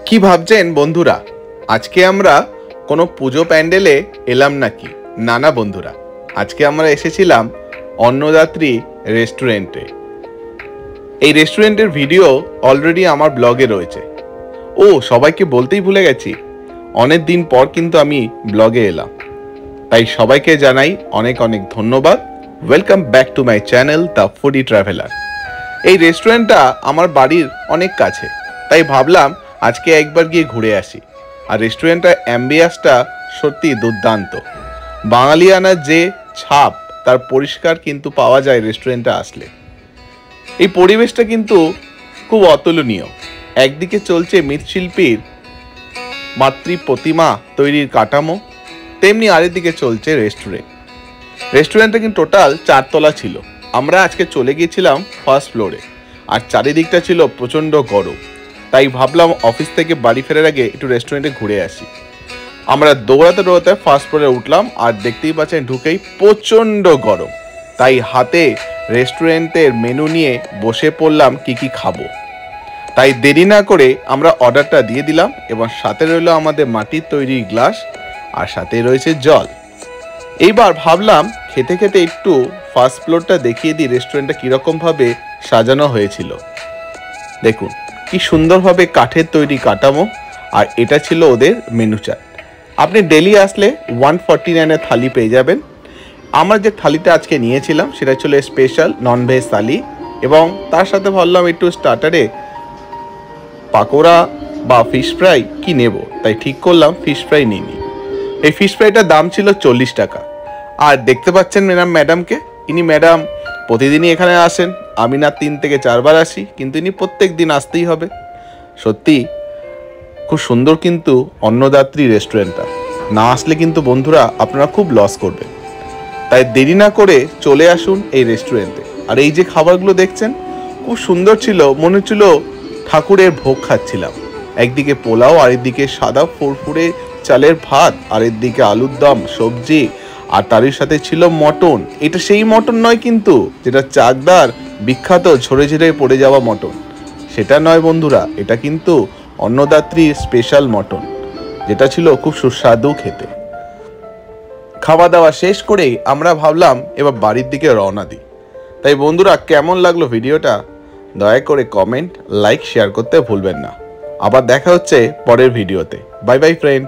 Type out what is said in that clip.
কি ভাবছেন বন্ধুরা, আজকে আমরা কোনো পুজো প্যান্ডেলে এলাম নাকি? না না বন্ধুরা, আজকে আমরা এসেছিলাম অন্নদাত্রী রেস্টুরেন্টে। এই রেস্টুরেন্টের ভিডিও অলরেডি আমার ব্লগে রয়েছে। ও সবাইকে বলতেই ভুলে গেছি, অনেক দিন পর কিন্তু আমি ব্লগে এলাম, তাই সবাইকে জানাই অনেক অনেক ধন্যবাদ। Welcome back to my channel the foodie traveller. এই রেস্টুরেন্টটা আমার বাড়ির অনেক কাছে, তাই ভাবলাম আজকে একবার গিয়ে ঘুরে আসি। আর রেস্টুরেন্টের অ্যাম্বিয়াসটা সত্যি দুর্দান্ত। বাঙালিয়ানার যে ছাপ তার পরিষ্কার কিন্তু পাওয়া যায় রেস্টুরেন্টে আসলে। এই পরিবেশটা কিন্তু খুব অতুলনীয়। একদিকে চলছে মৃৎশিল্পীর মাতৃ প্রতিমা তৈরির কাঠামো, তেমনি আরেকদিকে চলছে রেস্টুরেন্টটা কিন্তু টোটাল 4 তলা ছিল। আমরা আজকে চলে গিয়েছিলাম ফার্স্ট ফ্লোরে, আর চারিদিকটা ছিল প্রচণ্ড গরম। তাই ভাবলাম অফিস থেকে বাড়ি ফেরার আগে একটু রেস্টুরেন্টে ঘুরে আসি। আমরা দৌড়াতে ফার্স্ট ফ্লোরে উঠলাম, আর দেখতেই পাচ্ছেন ঢুকেই প্রচণ্ড গরম। তাই হাতে রেস্টুরেন্টের মেনু নিয়ে বসে পড়লাম কি খাবো। তাই দেরি না করে আমরা অর্ডারটা দিয়ে দিলাম, এবং সাথে রইলো আমাদের মাটির তৈরি গ্লাস, আর সাথে রয়েছে জল। এইবার ভাবলাম খেতে খেতে একটু ফার্স্ট ফ্লোরটা দেখিয়ে দিই রেস্টুরেন্টটা কীরকমভাবে সাজানো হয়েছিল। দেখুন কি সুন্দরভাবে কাঠের তৈরি কাঠামো, আর এটা ছিল ওদের মেনু চার্ট। আপনি ডেলি আসলে 149-এর থালি পেয়ে যাবেন। আমরা যে থালিটা আজকে নিয়েছিলাম সেটা ছিল স্পেশাল ননভেজ থালি, এবং তার সাথে ভাবলাম একটু স্টার্টারে পাকোড়া বা ফিশ ফ্রাই কি নেব, তাই ঠিক করলাম ফিশ ফ্রাই নিয়ে নিই। এই ফিশ ফ্রাইটার দাম ছিল 40 টাকা। আর দেখতে পাচ্ছেন ম্যাডামকে, ইনি ম্যাডাম প্রতিদিনই এখানে আসেন। আমি না 3 থেকে 4 বার আসি, কিন্তু ইনি প্রত্যেক দিন আসতেই হবে। সত্যি খুব সুন্দর কিন্তু অন্নদাত্রী রেস্টুরেন্টটা। না আসলে কিন্তু বন্ধুরা আপনারা খুব লস করবেন। তাই দেরি না করে চলে আসুন এই রেস্টুরেন্টে। আর এই যে খাবারগুলো দেখছেন খুব সুন্দর ছিল, মনে হচ্ছিল ঠাকুরের ভোগ খাচ্ছিলাম। একদিকে পোলাও, আরেকদিকে সাদা ফুরফুরে চালের ভাত, আরেকদিকে আলুর দম সবজি, আর তারই সাথে ছিল মটন। এটা সেই মটন নয় কিন্তু যেটা চাকদার বিখ্যাত ঝরে ঝরে পড়ে যাওয়া মটন, সেটা নয় বন্ধুরা। এটা কিন্তু অন্নদাত্রীর স্পেশাল মটন, যেটা ছিল খুব সুস্বাদু খেতে। খাওয়া দাওয়া শেষ করেই আমরা ভাবলাম এবার বাড়ির দিকে রওনা দিই। তাই বন্ধুরা, কেমন লাগলো ভিডিওটা দয়া করে কমেন্ট, লাইক, শেয়ার করতে ভুলবেন না। আবার দেখা হচ্ছে পরের ভিডিওতে। Bye bye friend.